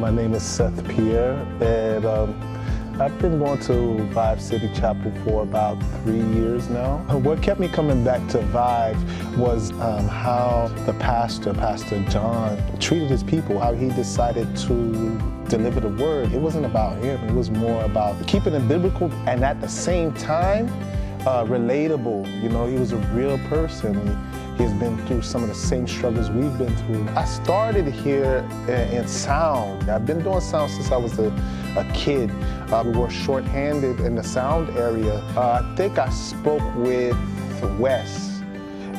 My name is Seth Pierre, and I've been going to Vive City Chapel for about 3 years now. What kept me coming back to Vive was how the Pastor John, treated his people, how he decided to deliver the word. It wasn't about him, it was more about keeping it biblical and at the same time, relatable. You know, he was a real person. He has been through some of the same struggles we've been through. I started here in sound. I've been doing sound since I was a kid. We were short-handed in the sound area. I think I spoke with Wes,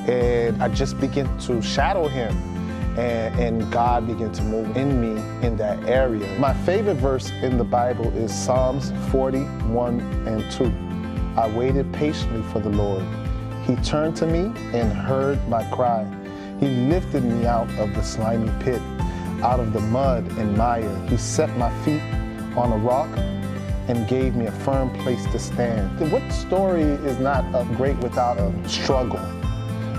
and I just began to shadow him, and God began to move in me in that area. My favorite verse in the Bible is Psalms 41 and 2. I waited patiently for the Lord. He turned to me and heard my cry. He lifted me out of the slimy pit, out of the mud and mire. He set my feet on a rock and gave me a firm place to stand. What story is not great without a struggle?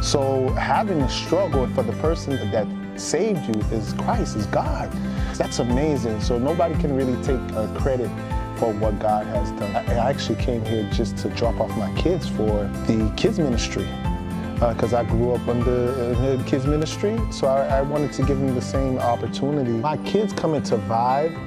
So having a struggle for the person that saved you is Christ, is God. That's amazing. So nobody can really take credit for what God has done. I actually came here just to drop off my kids for the kids ministry, because I grew up under the kids ministry, so I wanted to give them the same opportunity. My kids coming to Vive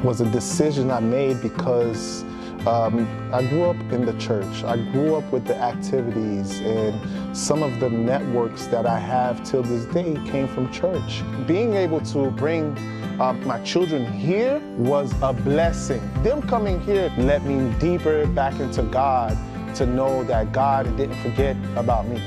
was a decision I made because I grew up in the church. I grew up with the activities, and some of the networks that I have till this day came from church. Being able to bring my children here was a blessing. Them coming here led me deeper back into God, to know that God didn't forget about me.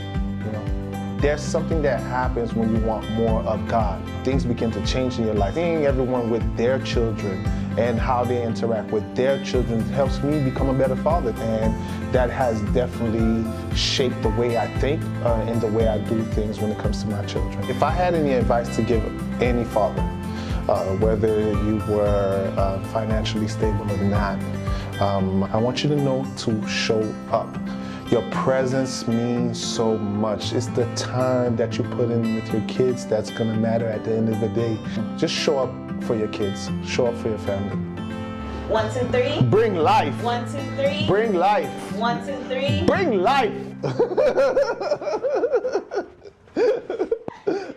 You know, there's something that happens when you want more of God. Things begin to change in your life. Seeing everyone with their children and how they interact with their children helps me become a better father, and that has definitely shaped the way I think and the way I do things when it comes to my children. If I had any advice to give any father, whether you were financially stable or not, I want you to know to show up. Your presence means so much. It's the time that you put in with your kids that's gonna matter at the end of the day. Just show up for your kids. Show up for your family. 1, 2, 3. Bring life. 1, 2, 3. Bring life. 1, 2, 3. Bring life.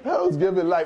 That was giving life.